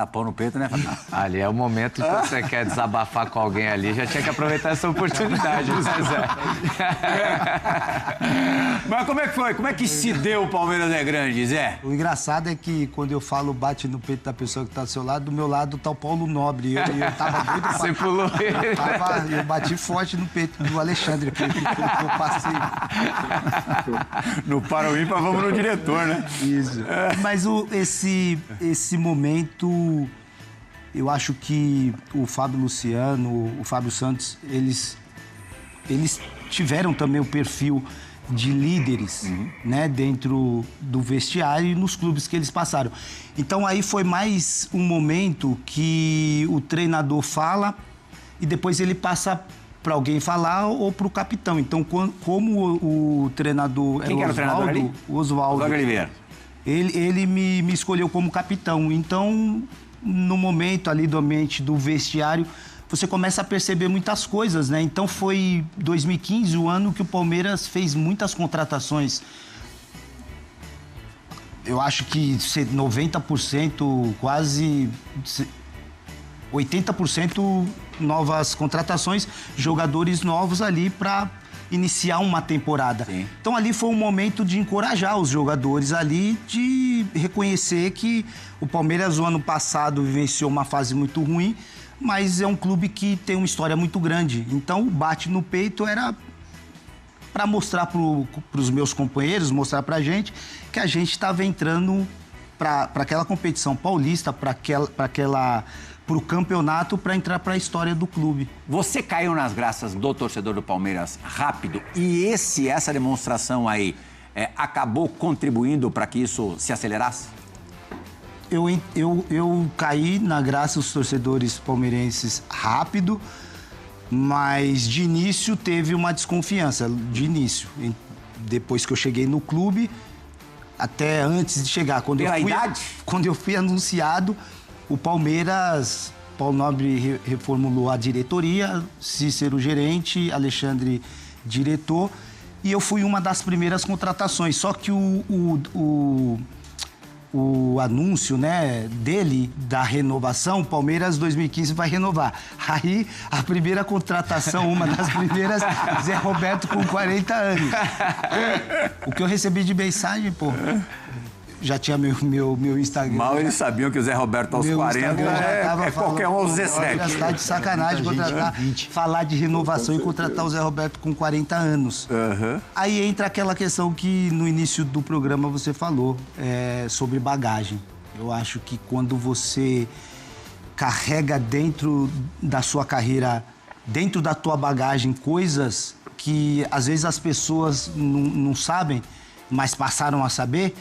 tapão no peito, né, Fabinho? Ali é o momento que você quer desabafar com alguém ali, já tinha que aproveitar essa oportunidade, né, Zé? Mas como é que foi? Como é que se deu o Palmeiras é grande, Zé? O engraçado é que quando eu falo bate no peito da pessoa que tá do seu lado, do meu lado tá o Paulo Nobre. Eu tava doido pra... Você pulou ele. Eu bati forte no peito do Alexandre, que eu passei. No Paroímpa, vamos no diretor, né? Isso. Mas esse momento, eu acho que o Fábio Luciano, o Fábio Santos, eles tiveram também o perfil de líderes, né, dentro do vestiário e nos clubes que eles passaram. Então aí foi mais um momento que o treinador fala e depois ele passa para alguém falar ou para o capitão. Então, como o treinador... Quem que era o treinador ali? O Oswaldo Oliveira. Ele me escolheu como capitão. Então, no momento ali do ambiente do vestiário, você começa a perceber muitas coisas, né? Então, foi 2015 o ano que o Palmeiras fez muitas contratações. Eu acho que 90%, quase 80% novas contratações, jogadores novos ali para iniciar uma temporada. Sim. Então ali foi um momento de encorajar os jogadores ali, de reconhecer que o Palmeiras o ano passado vivenciou uma fase muito ruim, mas é um clube que tem uma história muito grande. Então o bate no peito era para mostrar para os meus companheiros, mostrar para a gente que a gente estava entrando para aquela competição paulista, para o campeonato, para entrar para a história do clube. Você caiu nas graças do torcedor do Palmeiras rápido e essa demonstração aí acabou contribuindo para que isso se acelerasse? Eu caí na graça dos torcedores palmeirenses rápido, mas de início teve uma desconfiança, de início. Depois que eu cheguei no clube, até antes de chegar, quando eu fui anunciado, o Palmeiras, Paulo Nobre reformulou a diretoria, Cícero gerente, Alexandre diretor, e eu fui uma das primeiras contratações. Só que o anúncio, né, dele, da renovação, Palmeiras 2015 vai renovar. Aí, a primeira contratação, uma das primeiras, Zé Roberto com 40 anos. O que eu recebi de mensagem, pô... Já tinha meu Instagram. Mal eles sabiam que o Zé Roberto aos 40 qualquer um aos 17. Já está de sacanagem falar de renovação e contratar o Zé Roberto com 40 anos. Aí entra aquela questão que no início do programa você falou, sobre bagagem. Eu acho que quando você carrega dentro da sua carreira, dentro da tua bagagem, coisas que às vezes as pessoas não sabem, mas passaram a saber,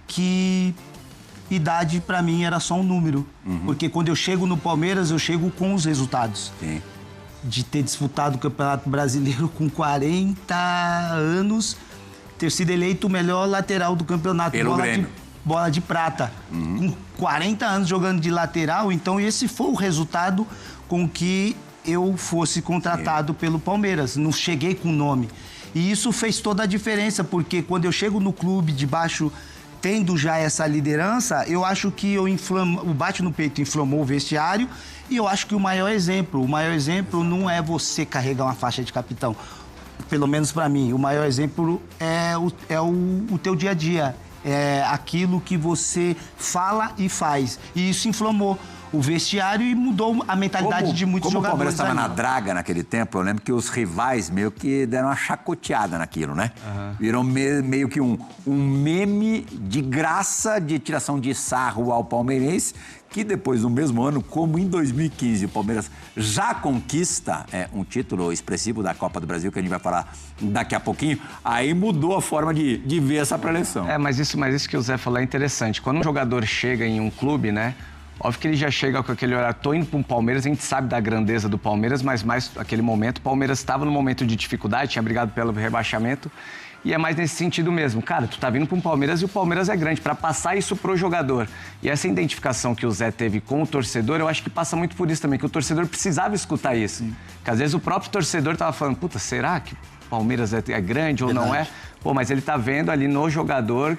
que idade para mim era só um número. Porque quando eu chego no Palmeiras, eu chego com os resultados. Sim. De ter disputado o Campeonato Brasileiro com 40 anos, ter sido eleito o melhor lateral do campeonato. Bola de prata. Com 40 anos jogando de lateral, então esse foi o resultado com que eu fosse contratado pelo Palmeiras. Não cheguei com nome. E isso fez toda a diferença, porque quando eu chego no clube de baixo, tendo já essa liderança, eu acho que o bate no peito inflamou o vestiário, e eu acho que o maior exemplo não é você carregar uma faixa de capitão. Pelo menos para mim, o maior exemplo é o teu dia a dia, é aquilo que você fala e faz. E isso inflamou o vestiário e mudou a mentalidade de muitos jogadores. Como o Palmeiras estava na draga naquele tempo, eu lembro que os rivais meio que deram uma chacoteada naquilo, né? Virou meio que um meme de graça de tiração de sarro ao palmeirense, que depois, no mesmo ano, como em 2015, o Palmeiras já conquista um título expressivo da Copa do Brasil, que a gente vai falar daqui a pouquinho, aí mudou a forma de ver essa pré-eleição. Mas isso que o Zé falou é interessante. Quando um jogador chega em um clube, né? Óbvio que ele já chega com aquele olhar, tô indo para um Palmeiras, a gente sabe da grandeza do Palmeiras, mas mais aquele momento, o Palmeiras estava num momento de dificuldade, tinha brigado pelo rebaixamento, E é mais nesse sentido mesmo. Cara, tu tá vindo para um Palmeiras e o Palmeiras é grande, para passar isso pro jogador. E essa identificação que o Zé teve com o torcedor, eu acho que passa muito por isso também, que o torcedor precisava escutar isso. Que às vezes o próprio torcedor tava falando, puta, será que o Palmeiras é grande ou não é? Pô, mas ele tá vendo ali no jogador,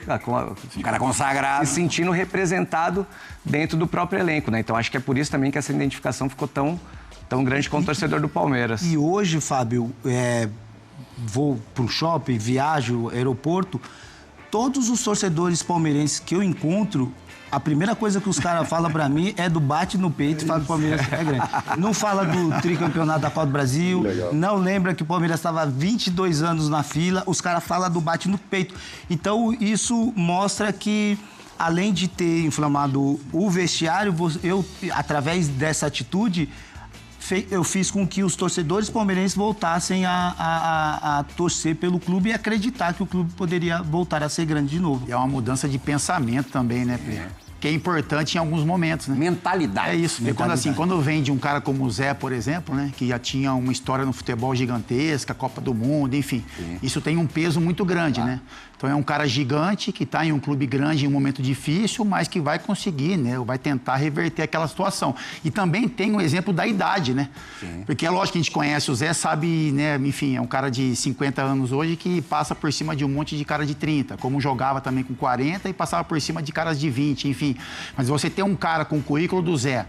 um cara consagrado, se sentindo representado dentro do próprio elenco, né? Então acho que é por isso também que essa identificação ficou tão grande com o torcedor do Palmeiras. E hoje, Fábio, vou pro shopping, viajo, aeroporto, todos os torcedores palmeirenses que eu encontro, a primeira coisa que os caras falam pra mim é do bate no peito e fala que o Palmeiras é grande. Não fala do tricampeonato da Copa do Brasil, não lembra que o Palmeiras estava 22 anos na fila, os caras falam do bate no peito. Então, isso mostra que, além de ter inflamado o vestiário, eu, através dessa atitude, eu fiz com que os torcedores palmeirenses voltassem a torcer pelo clube e acreditar que o clube poderia voltar a ser grande de novo. E é uma mudança de pensamento também, né, Pedro? Que é importante em alguns momentos, né? Mentalidade. É isso. Quando vem de um cara como o Zé, por exemplo, né? Que já tinha uma história no futebol gigantesca, Copa do Mundo, enfim. Isso tem um peso muito grande, né? Então é um cara gigante que está em um clube grande em um momento difícil, mas que vai conseguir, né? Vai tentar reverter aquela situação. E também tem o exemplo da idade, né? Sim. Porque é lógico que a gente conhece o Zé, sabe, né? Enfim, é um cara de 50 anos hoje que passa por cima de um monte de cara de 30, como jogava também com 40 e passava por cima de caras de 20, enfim. Mas você ter um cara com o currículo do Zé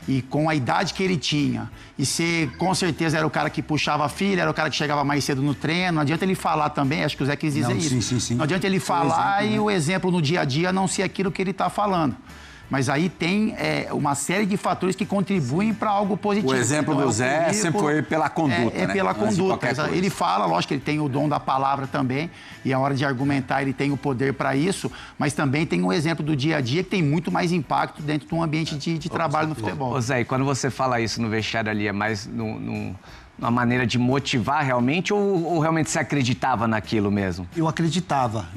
e com a idade que ele tinha, e ser, com certeza, era o cara que puxava a filha, era o cara que chegava mais cedo no treino, não adianta ele falar também, acho que o Zé quis dizer isso. Sim. Não adianta ele falar e o exemplo no dia a dia não ser aquilo que ele está falando. Mas aí tem uma série de fatores que contribuem para algo positivo. O exemplo do Zé sempre foi pela conduta, né? Pela conduta. Ele fala, lógico que ele tem o dom da palavra também, e a hora de argumentar ele tem o poder para isso, mas também tem um exemplo do dia a dia que tem muito mais impacto dentro de um ambiente de trabalho no futebol. Ô Zé, e quando você fala isso no vestiário ali, é mais uma maneira de motivar realmente ou realmente você acreditava naquilo mesmo? Eu acreditava.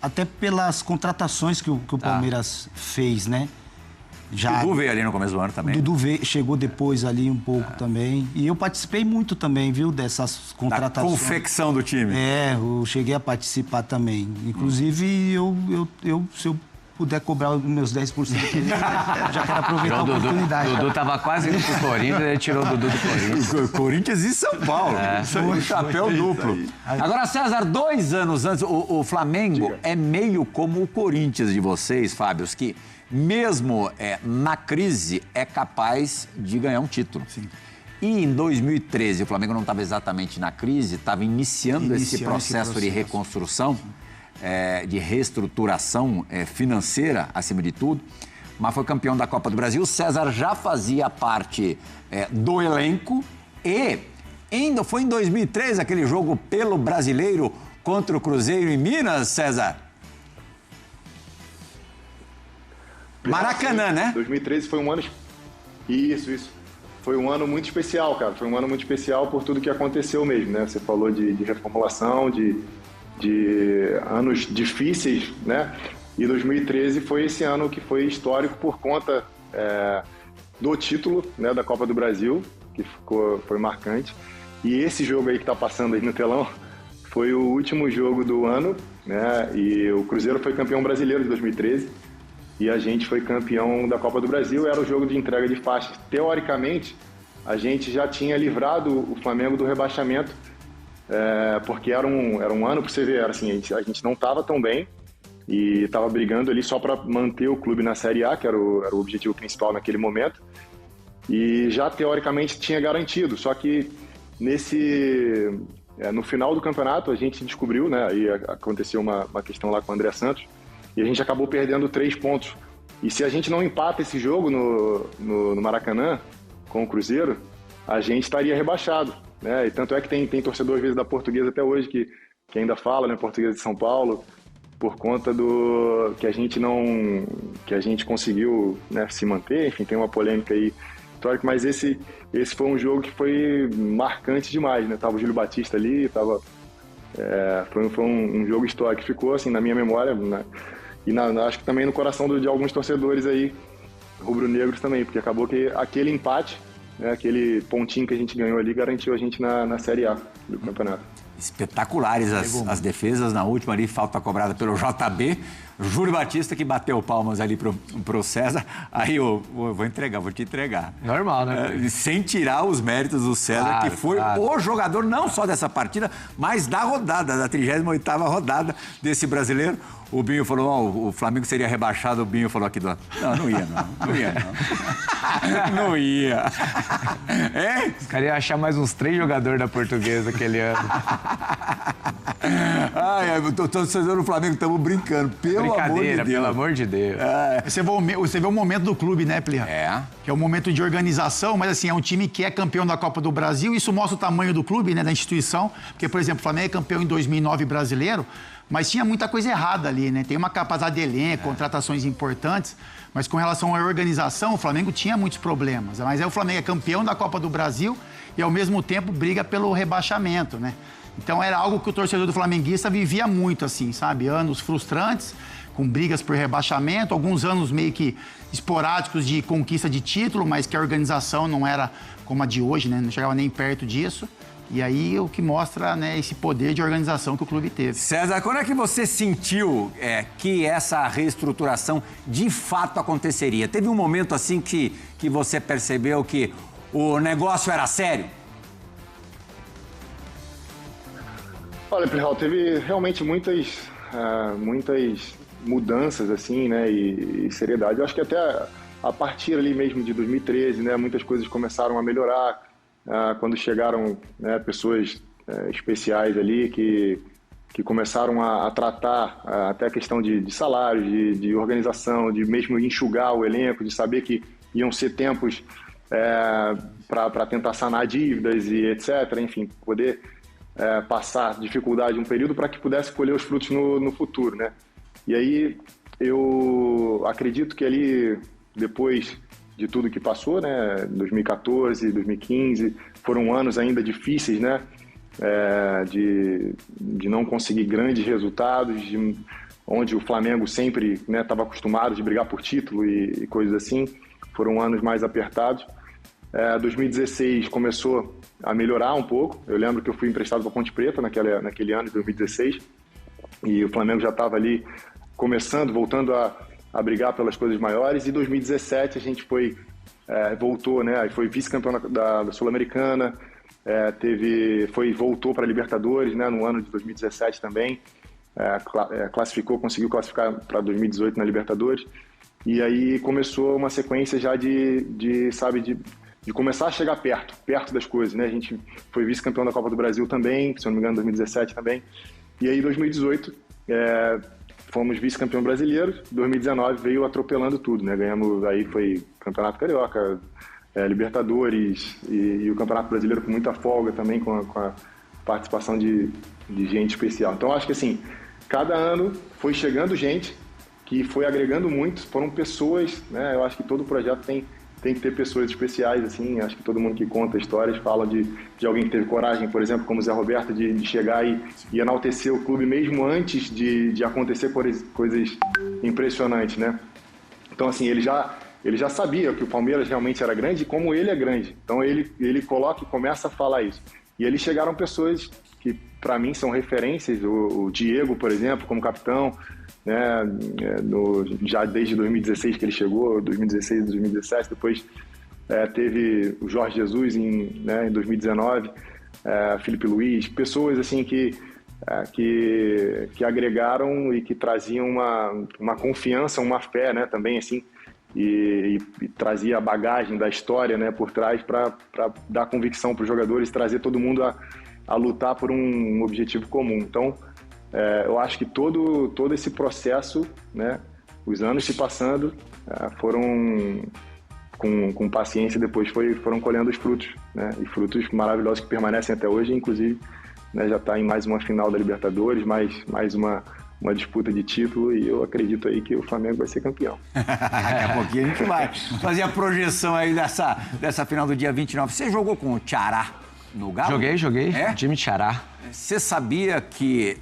Até pelas contratações que o Palmeiras fez, né? O Dudu veio ali no começo do ano também. O Dudu chegou depois ali um pouco também. E eu participei muito também, viu, dessas contratações. Da confecção do time. Eu cheguei a participar também. Inclusive, se eu puder cobrar os meus 10%, já quero aproveitar a oportunidade. O Dudu tava quase indo pro Corinthians, ele tirou o Dudu do Corinthians. Corinthians e São Paulo. Foi chapéu duplo. Agora, César, 2 anos antes, o Flamengo é meio como o Corinthians de vocês, Fábio, que mesmo na crise é capaz de ganhar um título. Sim. E em 2013, o Flamengo não estava exatamente na crise, estava iniciando esse processo de reconstrução. De reestruturação financeira, acima de tudo, mas foi campeão da Copa do Brasil. O César já fazia parte do elenco e ainda foi em 2003 aquele jogo pelo Brasileiro contra o Cruzeiro em Minas, César? Maracanã, né? 2013 foi um ano... Isso. Foi um ano muito especial, cara. Foi um ano muito especial por tudo que aconteceu mesmo, né? Você falou de reformulação, de anos difíceis, né? E 2013 foi esse ano que foi histórico por conta do título, né, da Copa do Brasil, que foi marcante. E esse jogo aí que tá passando aí no telão foi o último jogo do ano, né? E o Cruzeiro foi campeão brasileiro de 2013 e a gente foi campeão da Copa do Brasil. Era o jogo de entrega de faixas. Teoricamente, a gente já tinha livrado o Flamengo do rebaixamento, porque era um ano, para você ver, assim, a gente não estava tão bem e estava brigando ali só para manter o clube na Série A, que era o objetivo principal naquele momento, e já teoricamente tinha garantido, só que no final do campeonato a gente descobriu, né, aí aconteceu uma questão lá com o André Santos, e a gente acabou perdendo 3 pontos, e se a gente não empata esse jogo no Maracanã com o Cruzeiro, a gente estaria rebaixado. E tanto é que tem torcedor às vezes da Portuguesa até hoje que ainda fala, né, Portuguesa de São Paulo, por conta do que a gente conseguiu, né, se manter. Enfim, tem uma polêmica aí histórica, mas esse foi um jogo que foi marcante demais, né? Tava o Júlio Batista ali, foi um jogo histórico que ficou assim na minha memória, né? E acho que também no coração de alguns torcedores aí rubro-negros também, porque acabou que aquele empate, aquele pontinho que a gente ganhou ali garantiu a gente na Série A do campeonato. Espetaculares as defesas. Na última ali, falta cobrada pelo JB. Júlio Batista que bateu palmas ali pro César. Aí eu vou te entregar. Normal, né? Sem tirar os méritos do César, que foi o jogador não só dessa partida, mas da rodada, da 38ª rodada desse brasileiro. O Binho falou, o Flamengo seria rebaixado, o Binho falou aqui do lado. Não ia não. Não ia. É? Os caras iam achar mais uns 3 jogadores da Portuguesa aquele ano. O torcedor do Flamengo, estamos brincando, pelo amor de Deus. Pelo amor de Deus. Você vê o momento do clube, né, Plirra? Que é um momento de organização, mas assim, é um time que é campeão da Copa do Brasil, isso mostra o tamanho do clube, né, da instituição, porque, por exemplo, o Flamengo é campeão em 2009 brasileiro, mas tinha muita coisa errada ali, né? Tem uma capacidade de elenco, contratações importantes, mas com relação à organização, o Flamengo tinha muitos problemas. Mas aí o Flamengo é campeão da Copa do Brasil e, ao mesmo tempo, briga pelo rebaixamento, né? Então, era algo que o torcedor do flamenguista vivia muito, assim, sabe? Anos frustrantes, com brigas por rebaixamento, alguns anos meio que esporádicos de conquista de título, mas que a organização não era como a de hoje, né? Não chegava nem perto disso. E aí o que mostra, né, esse poder de organização que o clube teve. César, quando é que você sentiu que essa reestruturação de fato aconteceria? Teve um momento assim que você percebeu que o negócio era sério? Olha, Plihal, teve realmente muitas mudanças, assim, né, e seriedade. Eu acho que até a partir ali mesmo de 2013, né, muitas coisas começaram a melhorar. Quando chegaram, né, pessoas especiais ali que começaram a tratar até a questão de salário, de organização, de mesmo enxugar o elenco, de saber que iam ser tempos para tentar sanar dívidas e etc. Enfim, poder passar dificuldade um período para que pudesse colher os frutos no futuro, né? E aí eu acredito que ali, depois de tudo que passou, né, 2014, 2015, foram anos ainda difíceis, né, de não conseguir grandes resultados, onde o Flamengo sempre estava acostumado de brigar por título e coisas assim. Foram anos mais apertados. 2016 começou a melhorar um pouco. Eu lembro que eu fui emprestado para Ponte Preta naquele ano de 2016 e o Flamengo já estava ali começando, voltando a brigar pelas coisas maiores. E em 2017 a gente voltou, né? Foi vice-campeão da Sul-Americana, voltou para a Libertadores, né? No ano de 2017 também, conseguiu classificar para 2018 na Libertadores. E aí começou uma sequência já de começar a chegar perto das coisas, né? A gente foi vice-campeão da Copa do Brasil também, se eu não me engano, em 2017 também. E aí em 2018 fomos vice-campeão brasileiro. 2019 veio atropelando tudo, né? Ganhamos, aí foi Campeonato Carioca, Libertadores e o Campeonato Brasileiro com muita folga também, com a participação de gente especial. Então acho que assim, cada ano foi chegando gente que foi agregando muito, foram pessoas, né? Eu acho que todo projeto tem que ter pessoas especiais, assim. Acho que todo mundo que conta histórias fala de alguém que teve coragem, por exemplo, como o Zé Roberto, de chegar e enaltecer o clube mesmo antes de acontecer coisas impressionantes, né? Então, assim, ele já sabia que o Palmeiras realmente era grande e como ele é grande. Então, ele coloca e começa a falar isso. E ali chegaram pessoas que, para mim, são referências. O Diego, por exemplo, como capitão, né, já desde 2016 que ele chegou, 2016, 2017, depois teve o Jorge Jesus em 2019, Felipe Luiz, pessoas assim que agregaram e que traziam uma confiança, uma fé, né, também assim, e trazia a bagagem da história, né, por trás para dar convicção para os jogadores, trazer todo mundo a lutar por um objetivo comum. Então, eu acho que todo esse processo, né, os anos se passando, foram com paciência, depois foram colhendo os frutos, né, e frutos maravilhosos que permanecem até hoje, inclusive, né, já está em mais uma final da Libertadores, mais uma disputa de título, e eu acredito aí que o Flamengo vai ser campeão. Daqui a pouquinho a gente vai fazer a projeção aí dessa final do dia 29. Você jogou com o Ceará no Galo? Joguei. Time Ceará. Você sabia que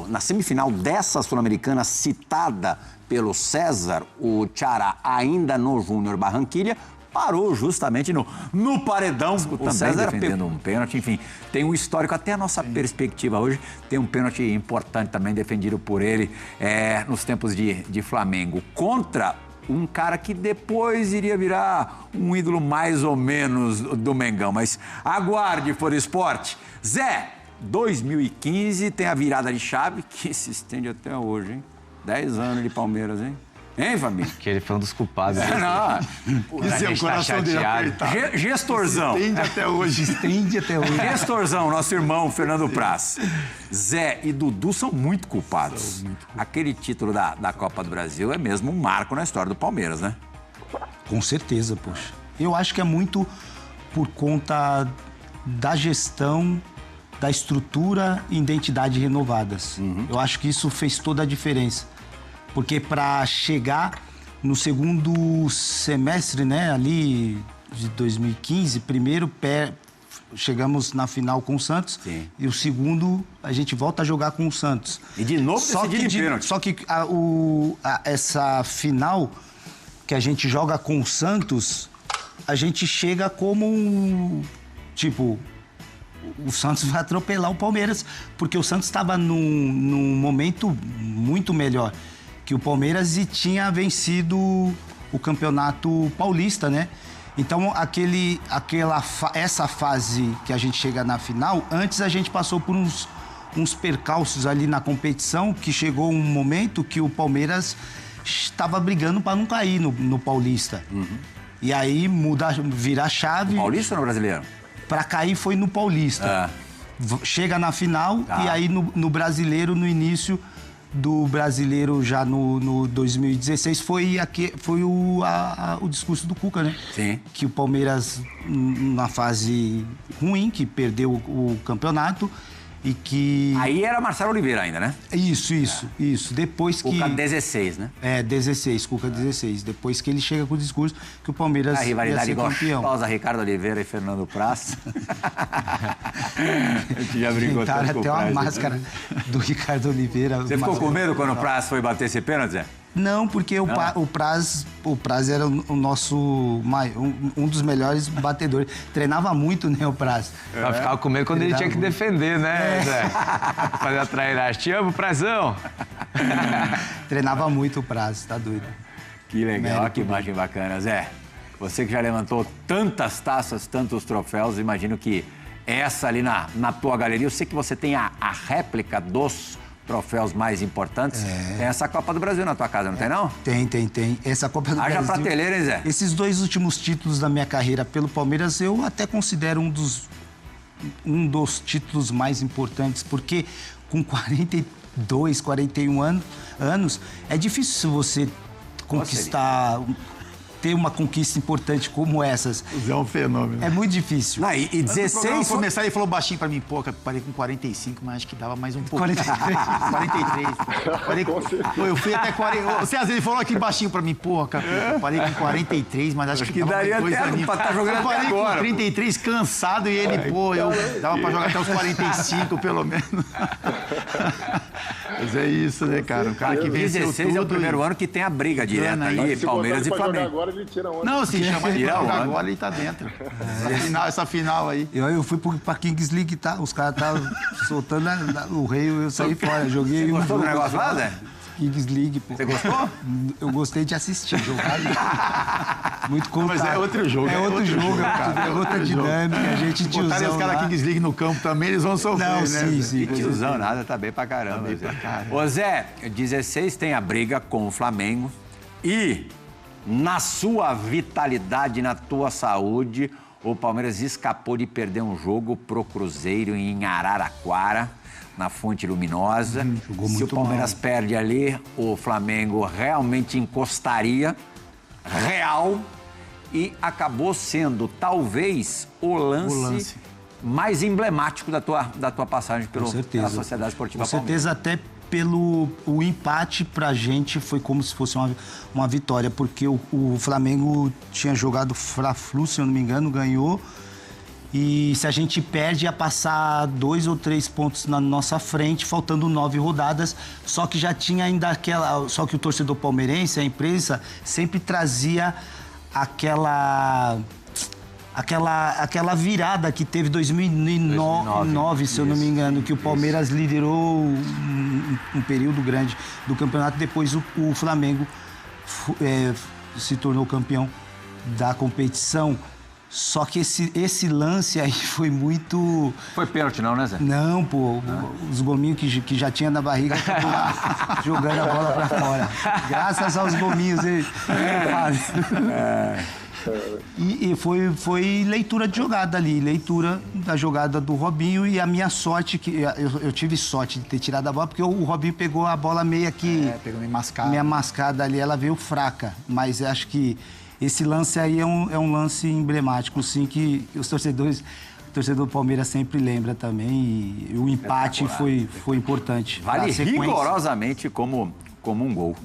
na semifinal dessa Sul-Americana citada pelo César, o Ceará, ainda no Júnior Barranquilla, parou justamente no paredão. O César defendendo um pênalti, enfim, tem um histórico, até a nossa perspectiva hoje, tem um pênalti importante também defendido por ele nos tempos de Flamengo, contra um cara que depois iria virar um ídolo mais ou menos do Mengão. Mas aguarde, For Esporte. Zé, 2015 tem a virada de chave que se estende até hoje, hein? 10 anos de Palmeiras, hein? Hein, família? Que ele foi um dos culpados. Isso é o coração dele apertado. Gestorzão. Estende até hoje. Estende até hoje. Gestorzão, nosso irmão Fernando Praz. Zé e Dudu são muito culpados. Aquele título da Copa do Brasil é mesmo um marco na história do Palmeiras, né? Com certeza, poxa. Eu acho que é muito por conta da gestão, da estrutura e identidade renovadas. Eu acho que isso fez toda a diferença. Porque para chegar no segundo semestre, né, ali de 2015, primeiro chegamos na final com o Santos. Sim. E o segundo a gente volta a jogar com o Santos. E de novo decidido em pênalti. Só que essa final que a gente joga com o Santos, a gente chega como tipo, o Santos vai atropelar o Palmeiras, porque o Santos estava num momento muito melhor que o Palmeiras e tinha vencido o Campeonato Paulista, né? Então, essa fase que a gente chega na final, antes a gente passou por uns percalços ali na competição, que chegou um momento que o Palmeiras estava brigando para não cair no Paulista. E aí vira a chave. No Paulista ou no Brasileiro? Para cair foi no Paulista. Chega na final e aí no Brasileiro, no início do Brasileiro, já no 2016, foi o discurso do Cuca, né? Sim. Que o Palmeiras, na fase ruim, que perdeu o campeonato e que... Aí era Marcelo Oliveira ainda, né? Isso. Depois que... Cuca 16, né? 16, Cuca 16. Depois que ele chega com o discurso que o Palmeiras a rivalidade ia ser campeão. gostosa, Ricardo Oliveira e Fernando Praz. A gente já brincou tanto com o até uma Praz, máscara do Ricardo Oliveira. Você ficou com medo quando o Praz foi bater esse pênalti, Zé? Não, porque o Praz era o nosso um dos melhores batedores. Treinava muito, né, o Praz. Eu ficava com medo quando ele tinha que defender, né, Zé? Fazer a trairagem. Te amo, Prazão! Treinava muito o Praz, tá doido. Que legal, Mérito que imagem bacana. Zé, você que já levantou tantas taças, tantos troféus, imagino que essa ali na tua galeria, eu sei que você tem a réplica dos troféus mais importantes. Tem essa Copa do Brasil na tua casa, não tem não? Tem. Essa Copa do Brasil... Haja prateleira, hein, Zé? Esses 2 últimos títulos da minha carreira pelo Palmeiras, eu até considero um dos títulos mais importantes, porque com 42, 41 anos, é difícil você conquistar... ter uma conquista importante como essas. O Zé é um fenômeno. É muito difícil. Não, e 16... começar, ele falou baixinho pra mim, pô, eu parei com 45, mas acho que dava mais um pouco. 43. 43. Pô, eu fui até 40. Você às vezes falou aqui baixinho pra mim, pô, cara, eu parei com 43, mas acho que dava daria mais 2 até aninhos. pra estar jogando eu parei até com agora. 33, cansado, e ele, pô, eu dava pra jogar até os 45, pelo menos. Mas é isso, né, cara? Um cara que venceu 16 tudo. é o primeiro ano que tem a briga direta aí, Se Palmeiras e botar ele pra jogar Flamengo. agora, ele tira onda. Não, se chamar ele pra Tira jogar onda. agora, ele tá dentro. Essa final aí. Eu fui pra Kings League, tá? Os caras estavam soltando o rei, eu saí fora. Joguei um Gostou do jogo negócio lá, Zé? Kings League, pô. Você gostou? Eu gostei de assistir, jogar. Muito contato. Mas é outro jogo. É outro jogo, cara. É outra dinâmica. A gente Botarem tiozão os caras lá. Kings League no campo também, eles vão sofrer, Não, né? sim, Zé? sim. E tiozão nada, tá bem pra caramba. Zé. Ô Zé, 16 tem a briga com o Flamengo e na sua vitalidade, na tua saúde, o Palmeiras escapou de perder um jogo pro Cruzeiro em Araraquara, na Fonte Luminosa. Jogou Se o muito Palmeiras mal. perde ali, o Flamengo realmente encostaria, real, e acabou sendo talvez o lance mais emblemático da tua passagem pela Sociedade Esportiva Com certeza, até o empate pra gente foi como se fosse uma vitória, porque o Flamengo tinha jogado Fla-Flu, se eu não me engano, ganhou. E se a gente perde, ia passar 2 ou 3 pontos na nossa frente, faltando 9 rodadas. Só que já tinha ainda só que o torcedor palmeirense, a imprensa, sempre trazia aquela virada que teve em 2009, se eu não me engano, que o Palmeiras liderou um período grande do campeonato. Depois o Flamengo se tornou campeão da competição. Só que esse lance aí foi muito... Foi pênalti não, né, Zé? Não, pô. Os gominhos que já tinha na barriga, jogando a bola pra fora. Graças aos gominhos. E foi leitura de jogada ali. Leitura da jogada do Robinho. E a minha sorte, que eu tive sorte de ter tirado a bola, porque o Robinho pegou a bola meio que... pegou meio mascada. Meia mascada ali, ela veio fraca. Mas eu acho que... Esse lance aí é um lance emblemático, sim, que o torcedor do Palmeiras sempre lembra também. E o empate foi importante. Vale rigorosamente como um gol.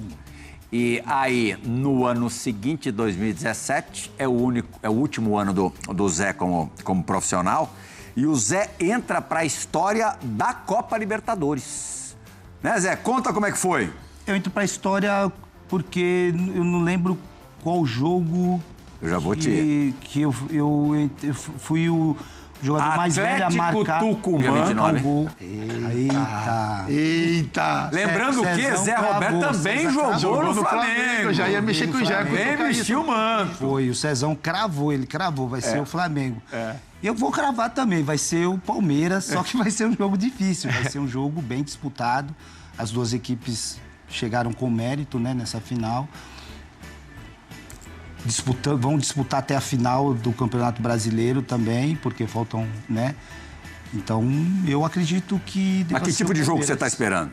E aí, no ano seguinte, 2017, é o último ano do Zé como profissional. E o Zé entra para a história da Copa Libertadores. Né, Zé? Conta como é que foi. Eu entro para a história porque eu não lembro qual jogo eu já vou que eu fui o jogador mais velho a marcar. Tucumã. Gol. Eita! Lembrando que Zé Roberto também jogou no Flamengo. Eu já ia mexer com o Zé. Vem vestir o manto. Foi, o Cezão cravou, vai ser o Flamengo. Eu vou cravar também, vai ser o Palmeiras, só que vai ser um jogo difícil, vai ser um jogo bem disputado. As duas equipes chegaram com mérito, né, nessa final. Vão disputar até a final do Campeonato Brasileiro também, porque faltam, né? Então, eu acredito que... Mas que tipo de jogo você está esperando?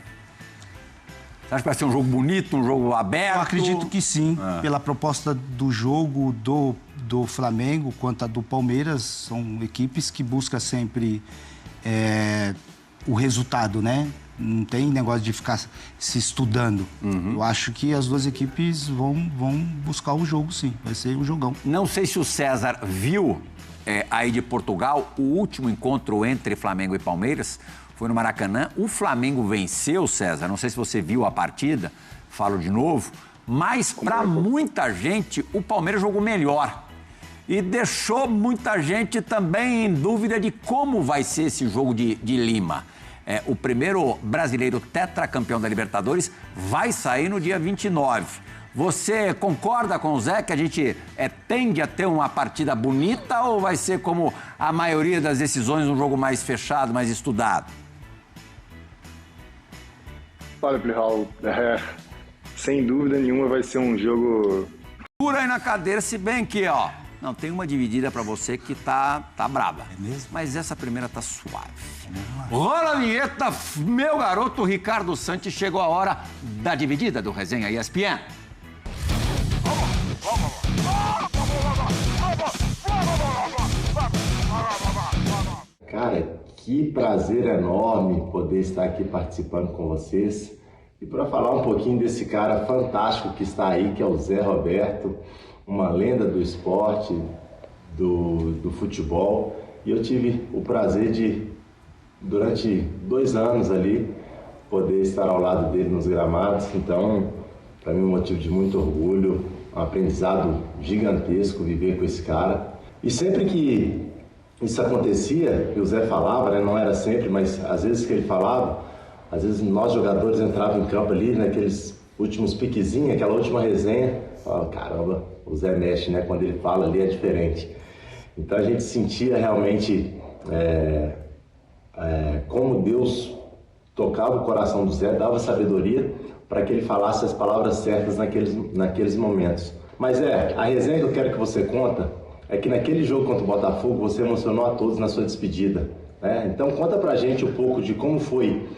Você acha que vai ser um jogo bonito, um jogo aberto? Eu acredito que sim, pela proposta do jogo do Flamengo quanto a do Palmeiras. São equipes que buscam sempre o resultado, né? Não tem negócio de ficar se estudando. Eu acho que as duas equipes vão buscar o jogo, sim. Vai ser um jogão. Não sei se o César viu aí de Portugal o último encontro entre Flamengo e Palmeiras. Foi no Maracanã. O Flamengo venceu, César. Não sei se você viu a partida. Falo de novo. Mas, para muita gente, o Palmeiras jogou melhor. E deixou muita gente também em dúvida de como vai ser esse jogo de Lima. O primeiro brasileiro tetracampeão da Libertadores vai sair no dia 29. Você concorda com o Zé que a gente tende a ter uma partida bonita ou vai ser como a maioria das decisões, um jogo mais fechado, mais estudado? Olha, Plihal, sem dúvida nenhuma vai ser um jogo... Pura aí na cadeira, se bem que, ó... Não, tem uma dividida pra você que tá braba. É mesmo? Mas essa primeira tá suave. Rola a vinheta, meu garoto Ricardo Santos. Chegou a hora da dividida do Resenha ESPN. Cara, que prazer enorme poder estar aqui participando com vocês. E para falar um pouquinho desse cara fantástico que está aí, que é o Zé Roberto, uma lenda do esporte, do futebol. E eu tive o prazer de, durante 2 anos ali, poder estar ao lado dele nos gramados. Então, para mim é um motivo de muito orgulho, um aprendizado gigantesco viver com esse cara. E sempre que isso acontecia, que o Zé falava, né, não era sempre, mas às vezes que ele falava, às vezes nós jogadores entrávamos em campo ali, naqueles últimos piquezinhos, aquela última resenha, falava, caramba, o Zé mexe, né? Quando ele fala ali é diferente. Então a gente sentia realmente como Deus tocava o coração do Zé, dava sabedoria para que ele falasse as palavras certas naqueles momentos. Mas a resenha que eu quero que você conta é que naquele jogo contra o Botafogo você emocionou a todos na sua despedida, né? Então conta pra gente um pouco de como foi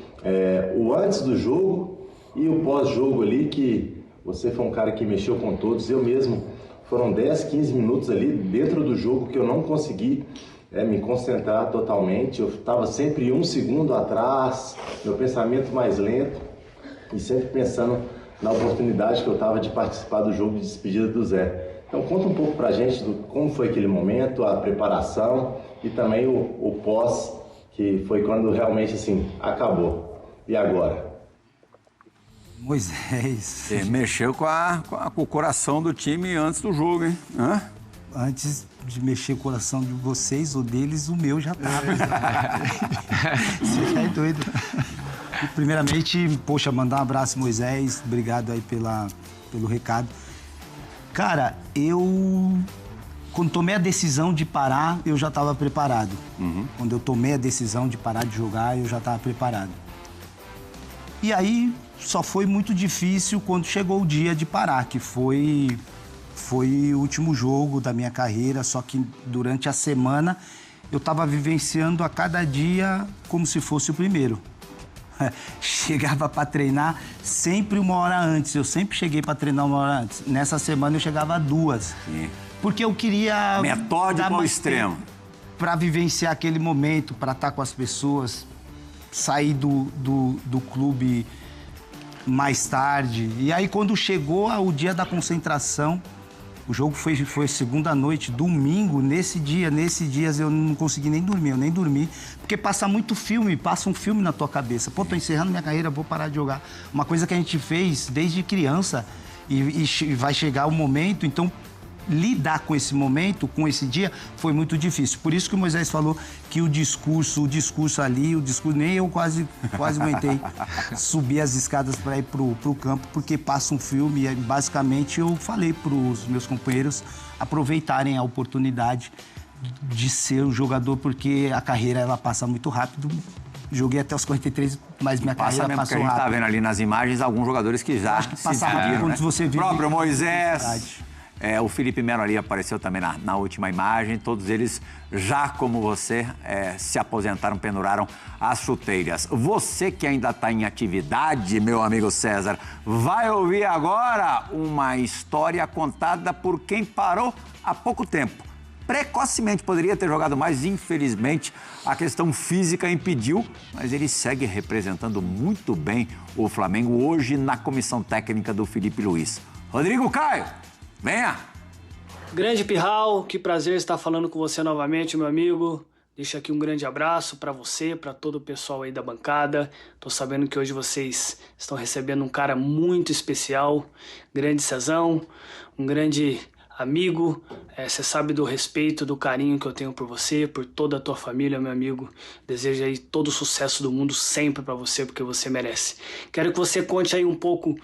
o antes do jogo e o pós-jogo ali, que você foi um cara que mexeu com todos. Eu mesmo, foram 10, 15 minutos ali dentro do jogo que eu não consegui me concentrar totalmente. Eu estava sempre 1 segundo atrás, meu pensamento mais lento e sempre pensando na oportunidade que eu estava de participar do jogo de despedida do Zé. Então conta um pouco pra gente como foi aquele momento, a preparação e também o pós, que foi quando realmente assim, acabou. E agora? Moisés. Você mexeu com o coração do time antes do jogo, hein? Hã? Antes de mexer o coração de vocês ou deles, o meu já tava. Você é doido. E, primeiramente, poxa, mandar um abraço, Moisés. Obrigado aí pelo recado. Cara, quando tomei a decisão de parar, eu já estava preparado. Quando eu tomei a decisão de parar de jogar, eu já estava preparado. E aí, só foi muito difícil quando chegou o dia de parar, que foi o último jogo da minha carreira, só que durante a semana eu estava vivenciando a cada dia como se fosse o primeiro. Chegava para treinar sempre 1 hora antes, eu sempre cheguei para treinar 1 hora antes. Nessa semana eu chegava a 2. Sim. Porque eu queria... Metódico ao extremo. Para vivenciar aquele momento, para estar com as pessoas, sair do clube mais tarde. E aí, quando chegou o dia da concentração, o jogo foi segunda noite, domingo, nesses dias eu não consegui nem dormir, eu nem dormi, porque passa muito filme, passa um filme na tua cabeça. Pô, tô encerrando minha carreira, vou parar de jogar. Uma coisa que a gente fez desde criança e vai chegar o momento, então lidar com esse momento, com esse dia, foi muito difícil. Por isso que o Moisés falou que o discurso ali, nem eu quase aguentei subir as escadas para ir pro campo, porque passa um filme e basicamente eu falei para os meus companheiros aproveitarem a oportunidade de ser o jogador, porque a carreira ela passa muito rápido. Joguei até os 43, mas minha carreira passou rápido. A gente tá vendo ali nas imagens alguns jogadores que já se despediram, né? Você vive o próprio Moisés... o Felipe Melo ali apareceu também na última imagem. Todos eles, já como você, se aposentaram, penduraram as chuteiras. Você que ainda está em atividade, meu amigo César, vai ouvir agora uma história contada por quem parou há pouco tempo. Precocemente poderia ter jogado mais, infelizmente a questão física impediu, mas ele segue representando muito bem o Flamengo hoje na comissão técnica do Felipe Luiz. Rodrigo Caio! Venha! Grande Pirral, que prazer estar falando com você novamente, meu amigo. Deixo aqui um grande abraço para você, para todo o pessoal aí da bancada. Tô sabendo que hoje vocês estão recebendo um cara muito especial, grande Cezão, um grande amigo. Você sabe do respeito, do carinho que eu tenho por você, por toda a tua família, meu amigo. Desejo aí todo o sucesso do mundo sempre para você, porque você merece. Quero que você conte aí um pouco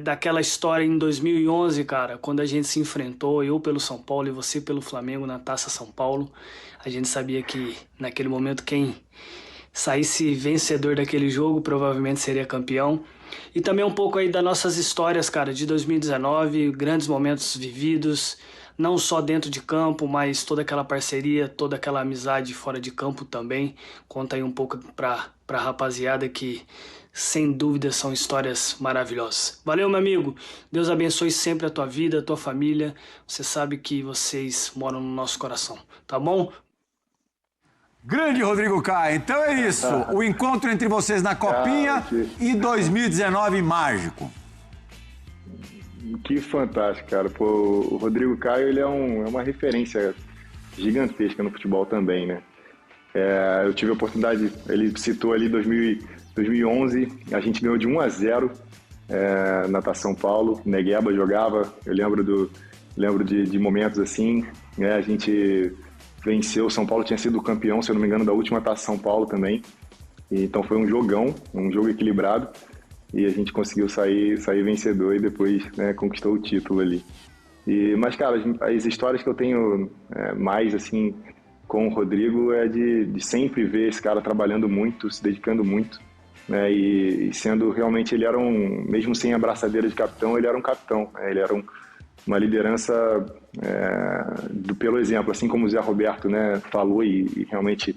daquela história em 2011, cara, quando a gente se enfrentou, eu pelo São Paulo e você pelo Flamengo na Taça São Paulo. A gente sabia que naquele momento quem saísse vencedor daquele jogo provavelmente seria campeão. E também um pouco aí das nossas histórias, cara, de 2019, grandes momentos vividos, não só dentro de campo, mas toda aquela parceria, toda aquela amizade fora de campo também. Conta aí um pouco pra rapaziada que, sem dúvida, são histórias maravilhosas. Valeu, meu amigo. Deus abençoe sempre a tua vida, a tua família. Você sabe que vocês moram no nosso coração, tá bom? Grande Rodrigo Caio. Então é isso. O encontro entre vocês na Copinha e 2019 mágico. Que fantástico, cara. Pô, o Rodrigo Caio, ele é uma referência gigantesca no futebol também, né? Eu tive a oportunidade, ele citou ali 2011, a gente ganhou de 1-0 na Taça São Paulo, Negueba jogava, eu lembro de momentos assim, né? A gente venceu, São Paulo tinha sido campeão, se eu não me engano, da última Taça São Paulo também, e então foi um jogão, um jogo equilibrado, e a gente conseguiu sair vencedor e depois, né, conquistou o título ali. Mas, cara, as histórias que eu tenho mais, assim, com o Rodrigo é de sempre ver esse cara trabalhando muito, se dedicando muito, né, e sendo realmente, ele era mesmo sem a braçadeira de capitão, ele era um capitão, né, ele era uma liderança pelo exemplo, assim como o Zé Roberto, né, falou e realmente,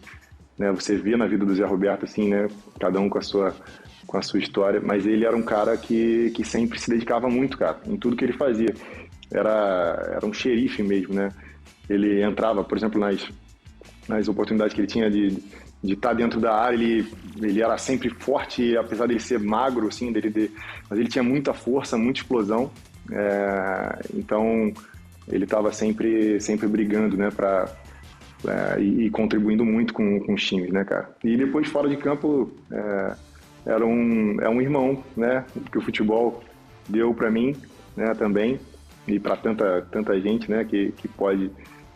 né, você vê na vida do Zé Roberto, assim, né, cada um com a sua história, mas ele era um cara que sempre se dedicava muito, cara, em tudo que ele fazia. Era um xerife mesmo, né? Ele entrava, por exemplo, nas oportunidades que ele tinha de estar dentro da área, ele era sempre forte, apesar de ele ser magro, assim, mas ele tinha muita força, muita explosão. Então, ele estava sempre brigando, né, e contribuindo muito com os times, né, cara? E depois, fora de campo, é um irmão, né? Que o futebol deu para mim, né? Também, e para tanta gente, né? Que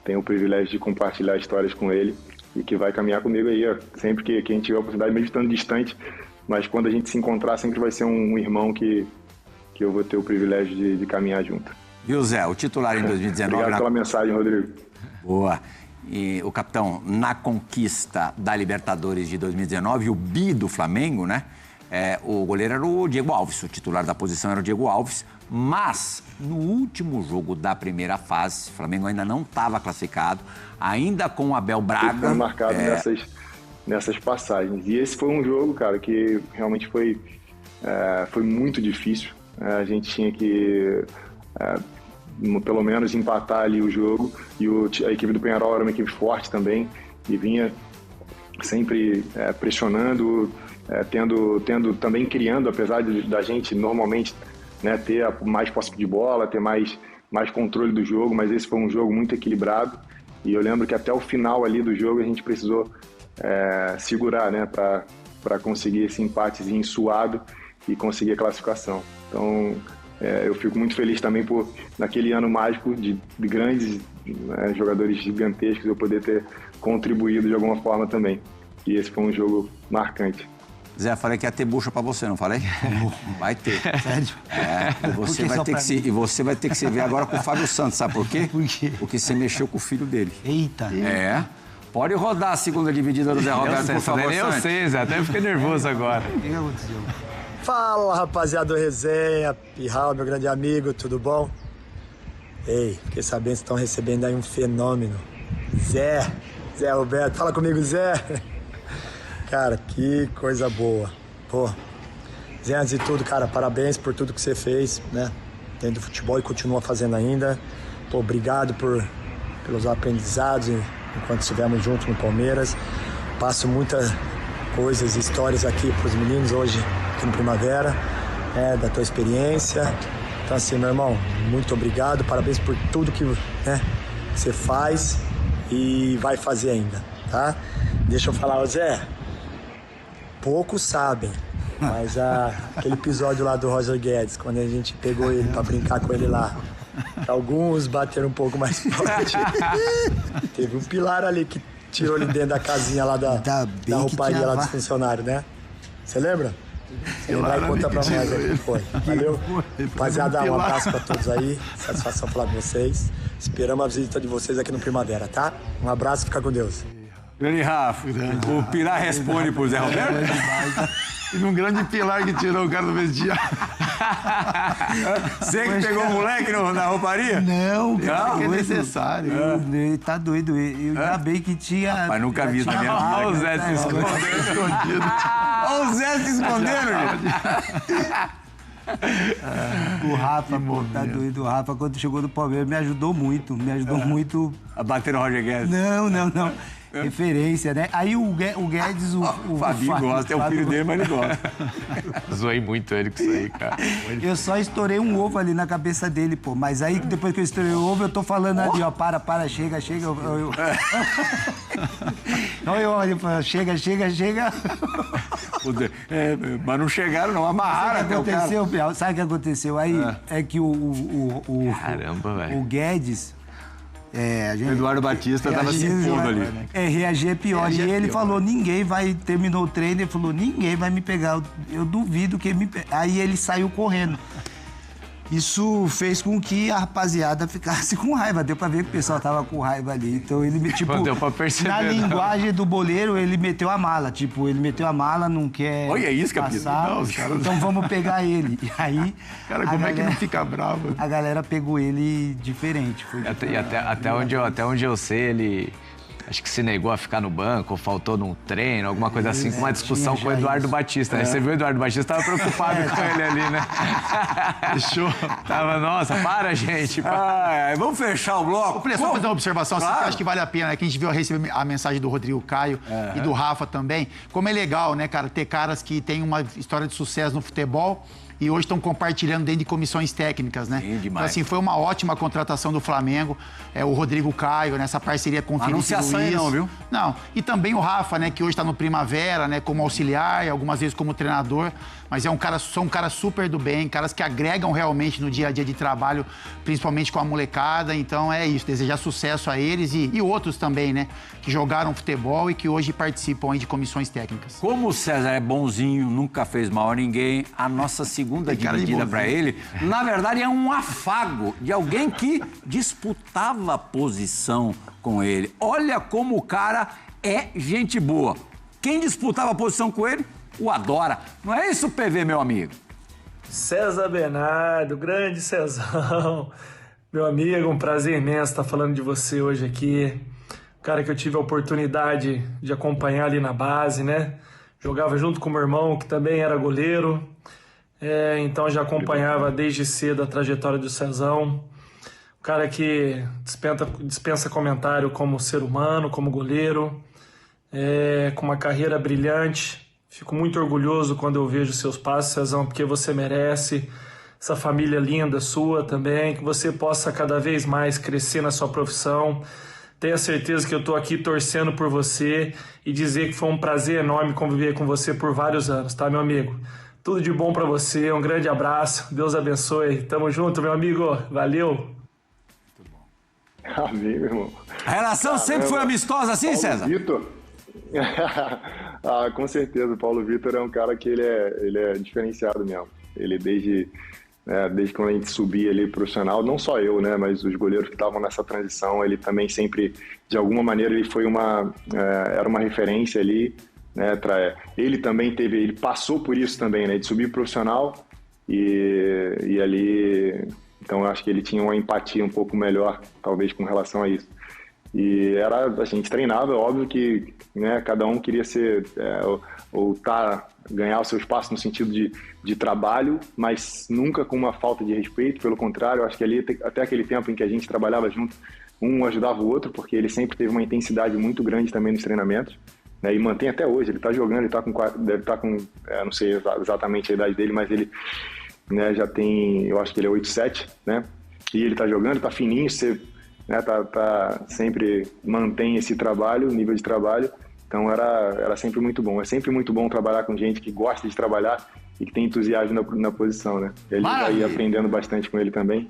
tem o privilégio de compartilhar histórias com ele e que vai caminhar comigo aí, ó. Sempre que a gente tiver a oportunidade, mesmo estando distante, mas quando a gente se encontrar, sempre vai ser um irmão que eu vou ter o privilégio de caminhar junto. Viu, Zé? O titular em 2019... Obrigado pela mensagem, Rodrigo. Boa. E o capitão, na conquista da Libertadores de 2019, o bi do Flamengo, né? O goleiro era o Diego Alves, o titular da posição era o Diego Alves, mas no último jogo da primeira fase, o Flamengo ainda não estava classificado, ainda com o Abel Braga... Foi marcado nessas passagens. E esse foi um jogo, cara, que realmente foi muito difícil. A gente tinha que... pelo menos empatar ali o jogo, e a equipe do Peñarol era uma equipe forte também, e vinha sempre pressionando, também criando, apesar da gente normalmente, né, ter mais posse de bola, ter mais controle do jogo, mas esse foi um jogo muito equilibrado, e eu lembro que até o final ali do jogo a gente precisou segurar, né, para conseguir esse empatezinho suado e conseguir a classificação. Então, eu fico muito feliz também por, naquele ano mágico de grandes jogadores gigantescos, eu poder ter contribuído de alguma forma também. E esse foi um jogo marcante. Zé, falei que ia ter bucha pra você, não falei? Vai ter. Sério? E você vai ter que se ver agora com o Fábio Santos, sabe por quê? Por quê? Porque você mexeu com o filho dele. Eita. Pode rodar a segunda dividida do Zé Roberto, por favor, Eu sei, Zé, até fiquei nervoso agora. O que aconteceu? Fala, rapaziada do Resenha, Pirral, meu grande amigo, tudo bom? Ei, fiquei sabendo que vocês estão recebendo aí um fenômeno. Zé Roberto, fala comigo, Zé. Cara, que coisa boa. Pô, Zé, antes de tudo, cara, parabéns por tudo que você fez, né? Dentro do futebol e continua fazendo ainda. Pô, obrigado pelos aprendizados enquanto estivemos juntos no Palmeiras. Passo muitas coisas, histórias aqui pros meninos hoje, aqui no Primavera, da tua experiência. Então assim, meu irmão, muito obrigado, parabéns por tudo que você faz e vai fazer ainda, tá? Deixa eu falar, Zé, poucos sabem, mas aquele episódio lá do Roger Guedes, quando a gente pegou ele pra brincar com ele lá, alguns bateram um pouco mais forte. Teve um pilar ali que tirou ele dentro da casinha lá da rouparia lá dos funcionários, né? Você lembra? Ele vai contar pra nós aí que foi. Valeu? Rapaziada, um abraço pra todos aí. Satisfação falar com vocês. Esperamos a visita de vocês aqui no Primavera, tá? Um abraço, fica com Deus. Grande Rafa, o Pilar responde pro Zé Roberto? Teve um grande pilar que tirou o cara do vestiário. Você que pegou o moleque na rouparia? Não, Não, é necessário. Ele tá doido. Eu já bem que tinha... Mas nunca vi na minha vida. Olha o Zé se escondendo. Olha o Zé se escondendo, gente. O Rafa, pô, tá doido. O Rafa, quando chegou no Palmeiras, me ajudou muito. Muito. A bater no Roger Guedes. Não. Referência, né? Aí o Guedes... O Fabinho gosta, é o filho dele, mas ele gosta. Zoei muito ele com isso aí, cara. Eu só estourei um ovo ali na cabeça dele, pô. Mas aí, depois que eu estourei o ovo, eu tô falando ali, ó, para, chega. Então eu olho e falo, chega. Mas não chegaram, não. Amarraram até o cara. Sabe o que aconteceu? Aí é que Caramba, velho. o Guedes... O Eduardo Batista tava se impondo ali. Reagir é pior. E ele falou, terminou o treino, ele falou, ninguém vai me pegar. Eu duvido que ele me pegue. Aí ele saiu correndo. Isso fez com que a rapaziada ficasse com raiva. Deu pra ver que o pessoal tava com raiva ali. Então ele, tipo, deu pra perceber, na linguagem do boleiro, ele meteu a mala. Tipo, ele meteu a mala, não quer Olha isso, passar. Então vamos pegar ele. E aí... Cara, como é que não fica bravo? A galera pegou ele diferente. Foi Até onde eu sei, ele... Acho que se negou a ficar no banco, ou faltou num treino, alguma coisa assim, com uma discussão com o Eduardo Batista, né? Você viu o Eduardo Batista, tava preocupado com ele ali, né? Fechou. Tava, nossa, para, gente. Vamos fechar o bloco. Só fazer uma observação, claro. Assim, que eu acho que vale a pena, né? Que a gente viu receber a mensagem do Rodrigo Caio e do Rafa também. Como é legal, né, cara, ter caras que têm uma história de sucesso no futebol e hoje estão compartilhando dentro de comissões técnicas, né? Sim, demais. Então, assim, foi uma ótima contratação do Flamengo, o Rodrigo Caio, nessa parceria com o Felipe Luiz. Anunciação aí não, viu? Não, e também o Rafa, né, que hoje está no Primavera, né, como auxiliar, algumas vezes como treinador, mas são um cara super do bem, caras que agregam realmente no dia a dia de trabalho, principalmente com a molecada. Então é isso, desejar sucesso a eles e outros também, né, que jogaram futebol e que hoje participam aí de comissões técnicas. Como o César é bonzinho, nunca fez mal a ninguém, a nossa segunda dividida para ele, na verdade, é um afago de alguém que disputava posição com ele. Olha como o cara é gente boa. Quem disputava a posição com ele, o adora. Não é isso, PV, meu amigo? César Bernardo, grande Cezão. Meu amigo, um prazer imenso estar falando de você hoje aqui. Cara que eu tive a oportunidade de acompanhar ali na base, né? Jogava junto com meu irmão, que também era goleiro. Então já acompanhava desde cedo a trajetória do Cezão. Um cara que dispensa comentário como ser humano, como goleiro. Com uma carreira brilhante. Fico muito orgulhoso quando eu vejo seus passos, Cezão, porque você merece. Essa família linda sua também, que você possa cada vez mais crescer na sua profissão. Tenha certeza que eu estou aqui torcendo por você e dizer que foi um prazer enorme conviver com você por vários anos, tá, meu amigo? Tudo de bom para você, um grande abraço, Deus abençoe. Tamo junto, meu amigo, valeu! Amém, meu irmão. A relação sempre foi amistosa assim, Paulo César? Vitor. Com certeza, o Paulo Vitor é um cara que ele é diferenciado mesmo. Ele desde quando a gente subia ali profissional, não só eu, né, mas os goleiros que estavam nessa transição, ele também sempre, de alguma maneira, ele foi era uma referência ali, né, ele também ele passou por isso também, né, de subir profissional e ali, então eu acho que ele tinha uma empatia um pouco melhor, talvez, com relação a isso. E a gente treinava, óbvio que, né, cada um queria ser, ganhar o seu espaço no sentido de trabalho, mas nunca com uma falta de respeito, pelo contrário, acho que ali, até aquele tempo em que a gente trabalhava junto, um ajudava o outro, porque ele sempre teve uma intensidade muito grande também nos treinamentos, né, e mantém até hoje, ele está jogando, deve estar com, não sei exatamente a idade dele, mas ele, né, já tem, eu acho que ele é 8'7", né, e ele está jogando, está fininho, né, sempre mantém esse trabalho, nível de trabalho, então era sempre muito bom. É sempre muito bom trabalhar com gente que gosta de trabalhar e que tem entusiasmo na posição, né? Ele vai aprendendo bastante com ele também.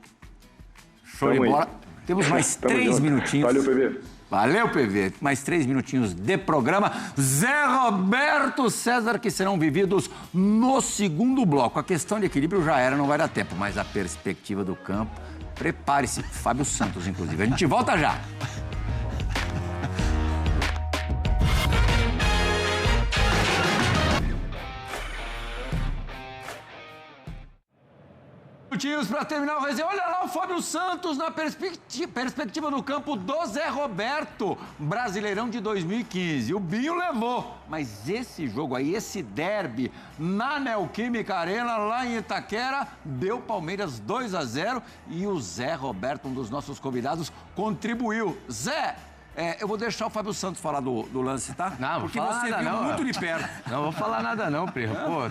Show de bola. Temos mais 3 minutinhos. Valeu, PV. Valeu, PV. Mais 3 minutinhos de programa. Zé Roberto, César, que serão vividos no segundo bloco. A questão de equilíbrio já era, não vai dar tempo, mas a perspectiva do campo... Prepare-se, Fábio Santos, inclusive. A gente volta já. Minutinhos para terminar o resenha. Olha lá o Fábio Santos na perspectiva do campo do Zé Roberto. Brasileirão de 2015. O Binho levou. Mas esse jogo aí, esse derby na Neoquímica Arena, lá em Itaquera, deu Palmeiras 2-0 e o Zé Roberto, um dos nossos convidados, contribuiu. Zé, eu vou deixar o Fábio Santos falar do lance, tá? Não, porque vou falar você nada, viu não. muito de perto. Não vou falar nada não, Primo. Pô,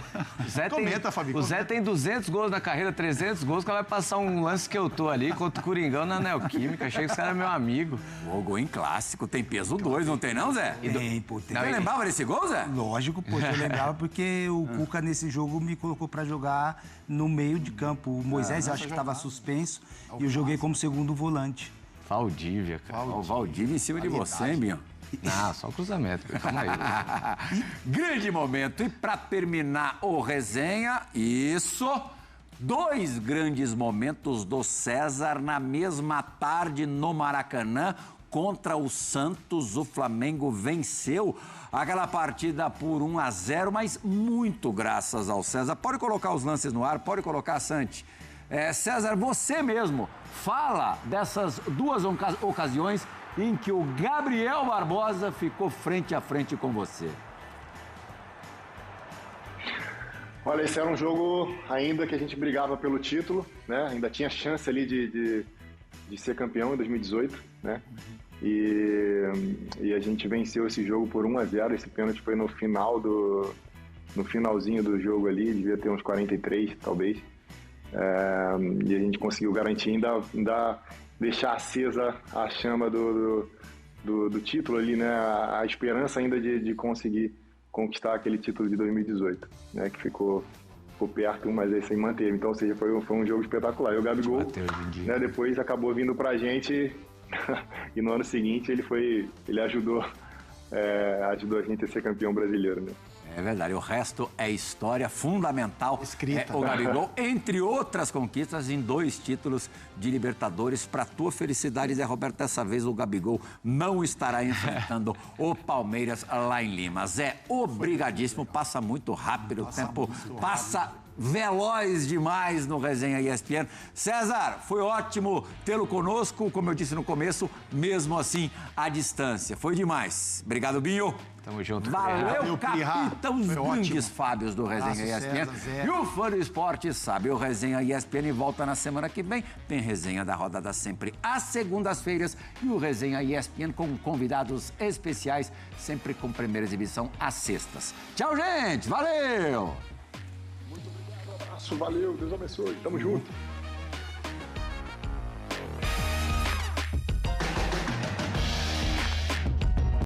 o Zé tem 200 gols na carreira, 300 gols, que vai passar um lance que eu tô ali contra o Coringão na Neoquímica. Achei que esse cara é meu amigo. O gol em clássico, tem peso 2, não tem não, Zé? Tem, pô. Tem. Você lembrava desse gol, Zé? Lógico, pô, eu lembrava porque o Cuca nesse jogo me colocou pra jogar no meio de campo. O Moisés, eu acho que estava suspenso e eu joguei como segundo volante. Valdívia, cara. O Valdívia em cima de você, hein, Binho? Não, só o cruzamento. Calma aí. Grande momento. E para terminar o resenha, isso... 2 grandes momentos do César na mesma tarde no Maracanã. Contra o Santos, o Flamengo venceu aquela partida por 1-0, mas muito graças ao César. Pode colocar os lances no ar, pode colocar, Santi. César, você mesmo fala dessas 2 ocasiões em que o Gabriel Barbosa ficou frente a frente com você. Olha, esse era um jogo ainda que a gente brigava pelo título, né? Ainda tinha chance ali de ser campeão em 2018, né? E a gente venceu esse jogo por 1-0. Esse pênalti foi no final no finalzinho do jogo ali, devia ter uns 43, talvez. E a gente conseguiu garantir, ainda deixar acesa a chama do título ali, né? A esperança ainda de conseguir conquistar aquele título de 2018, né? Que ficou perto, mas aí sem manteve. Então, ou seja, foi um jogo espetacular. E o Gabigol, né, depois acabou vindo pra gente e no ano seguinte ele ajudou a gente a ser campeão brasileiro, né? É verdade, o resto é história fundamental. Escrita. O Gabigol, entre outras conquistas, em 2 títulos de Libertadores. Para tua felicidade, Zé Roberto, dessa vez o Gabigol não estará enfrentando o Palmeiras lá em Lima. Zé, obrigadíssimo, passa muito rápido, o tempo passa veloz demais no Resenha ESPN. César, foi ótimo tê-lo conosco, como eu disse no começo, mesmo assim, à distância. Foi demais. Obrigado, Binho. Tamo junto. Valeu, capitão, os grandes Fábios do Resenha ESPN. César, e o fã do esporte sabe, o Resenha ESPN volta na semana que vem. Tem resenha da rodada sempre às segundas-feiras e o Resenha ESPN com convidados especiais, sempre com primeira exibição às sextas. Tchau, gente. Valeu! Muito obrigado, um abraço, valeu, Deus abençoe. Tamo junto.